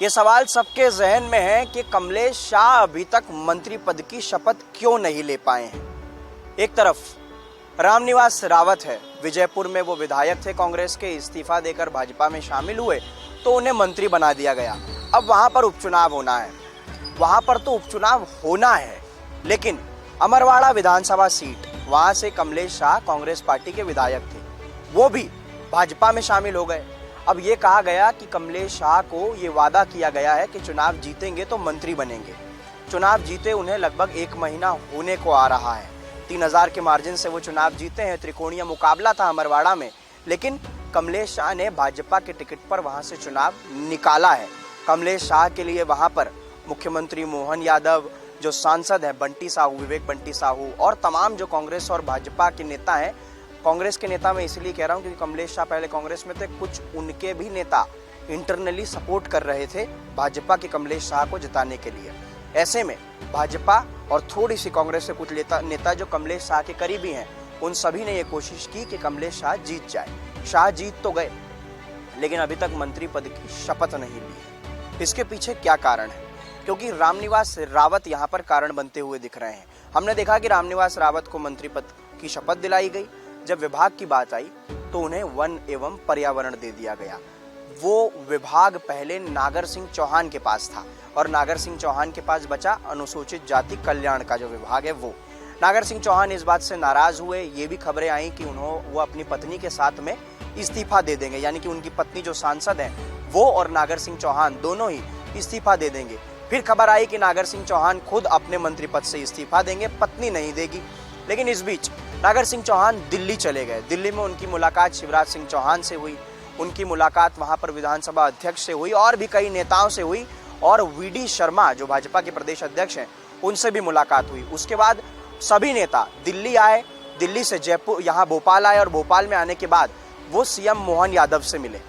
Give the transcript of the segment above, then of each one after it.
ये सवाल सबके जहन में है कि कमलेश शाह अभी तक मंत्री पद की शपथ क्यों नहीं ले पाए हैं। एक तरफ रामनिवास रावत है, विजयपुर में वो विधायक थे कांग्रेस के, इस्तीफा देकर भाजपा में शामिल हुए तो उन्हें मंत्री बना दिया गया। अब वहां पर उपचुनाव होना है, वहां पर तो उपचुनाव होना है, लेकिन अमरवाड़ा विधानसभा सीट, वहां से कमलेश शाह कांग्रेस पार्टी के विधायक थे, वो भी भाजपा में शामिल हो गए। अब ये कहा गया कि कमलेश शाह को ये वादा किया गया है कि चुनाव जीतेंगे तो मंत्री बनेंगे। चुनाव जीते उन्हें लगभग 1 महीना होने को आ रहा है। 3000 के मार्जिन से वो चुनाव जीते हैं। त्रिकोणीय मुकाबला था अमरवाड़ा में, लेकिन कमलेश शाह ने भाजपा के टिकट पर वहां से चुनाव निकाला है। कमलेश शाह के लिए वहां पर मुख्यमंत्री मोहन यादव, जो सांसद है बंटी साहू, विवेक बंटी साहू, और तमाम जो कांग्रेस और भाजपा के नेता हैं, कांग्रेस के नेता मैं इसलिए कह रहा हूं क्योंकि कमलेश शाह पहले कांग्रेस में थे, कुछ उनके भी नेता इंटरनली सपोर्ट कर रहे थे भाजपा के कमलेश शाह को जिताने के लिए। ऐसे में भाजपा और थोड़ी सी कांग्रेस से कुछ नेता जो कमलेश शाह के करीबी हैं, उन सभी ने यह कोशिश की कि कमलेश शाह जीत जाए। शाह जीत तो गए, लेकिन अभी तक मंत्री पद की शपथ नहीं ली है। इसके पीछे क्या कारण है? क्योंकि रामनिवास रावत यहाँ पर कारण बनते हुए दिख रहे हैं। हमने देखा कि रामनिवास रावत को मंत्री पद की शपथ दिलाई गई। जब विभाग की बात आई तो उन्हें वन एवं पर्यावरण दे दिया गया। वो विभाग पहले नागर सिंह चौहान के पास था और नागर सिंह चौहान के पास बचा अनुसूचित जाति कल्याण का जो विभाग है वो। नागर सिंह चौहान इस बात से नाराज हुए। ये भी खबरें आई कि वो अपनी पत्नी के साथ में इस्तीफा दे देंगे, यानी कि उनकी पत्नी जो सांसद है वो और नागर सिंह चौहान दोनों ही इस्तीफा दे देंगे। फिर खबर आई कि नागर सिंह चौहान खुद अपने मंत्री पद से इस्तीफा देंगे, पत्नी नहीं देगी। लेकिन इस बीच नागर सिंह चौहान दिल्ली चले गए। दिल्ली में उनकी मुलाकात शिवराज सिंह चौहान से हुई, उनकी मुलाकात वहां पर विधानसभा अध्यक्ष से हुई और भी कई नेताओं से हुई, और वीडी शर्मा जो भाजपा के प्रदेश अध्यक्ष हैं उनसे भी मुलाकात हुई। उसके बाद सभी नेता दिल्ली आए, दिल्ली से जयपुर यहाँ भोपाल आए, और भोपाल में आने के बाद वो सीएम मोहन यादव से मिले।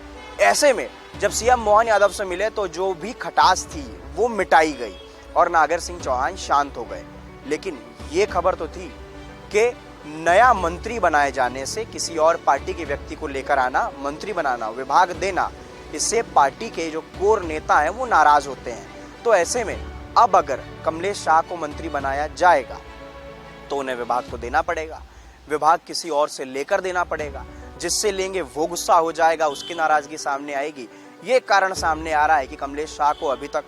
ऐसे में जब सीएम मोहन यादव से मिले तो जो भी खटास थी वो मिटाई गई और नागर सिंह चौहान शांत हो गए। लेकिन ये खबर तो थी कि नया मंत्री बनाए जाने से किसी और पार्टी के व्यक्ति को लेकर आना, मंत्री बनाना, विभाग देना, इससे पार्टी के जो कोर नेता हैं वो नाराज होते हैं। तो ऐसे में अब अगर कमलेश शाह को मंत्री बनाया जाएगा तो उन्हें विभाग को देना पड़ेगा, विभाग किसी और से लेकर देना पड़ेगा। जिससे लेंगे वो गुस्सा हो जाएगा, उसकी नाराजगी सामने आएगी। ये कारण सामने आ रहा है कि कमलेश शाह को अभी तक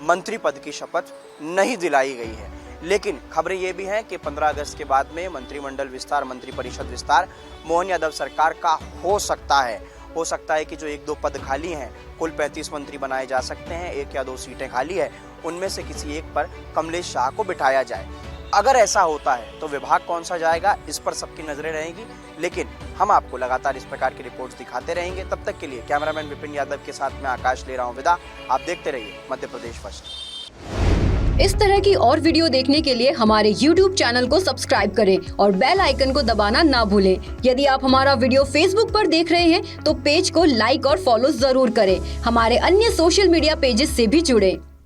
मंत्री पद की शपथ नहीं दिलाई गई है। लेकिन खबरें ये भी हैं कि 15 अगस्त के बाद में मंत्रिमंडल विस्तार, मंत्रिपरिषद विस्तार मोहन यादव सरकार का हो सकता है। हो सकता है कि जो 1-2 पद खाली हैं, कुल 35 मंत्री बनाए जा सकते हैं, 1 या 2 सीटें खाली है, उनमें से किसी एक पर कमलेश शाह को बिठाया जाए। अगर ऐसा होता है तो विभाग कौन सा जाएगा, इस पर सबकी नजरें रहेंगी। लेकिन हम आपको लगातार इस प्रकार की रिपोर्ट्स दिखाते रहेंगे। तब तक के लिए कैमरामैन विपिन यादव के साथ मैं आकाश ले रहा हूँ विदा। आप देखते रहिए मध्य प्रदेश फर्स्ट। इस तरह की और वीडियो देखने के लिए हमारे YouTube चैनल को सब्सक्राइब करें और बेल आइकन को दबाना ना भूलें। यदि आप हमारा वीडियो Facebook पर देख रहे हैं तो पेज को लाइक और फॉलो जरूर करें। हमारे अन्य सोशल मीडिया पेजेस से भी जुड़ें।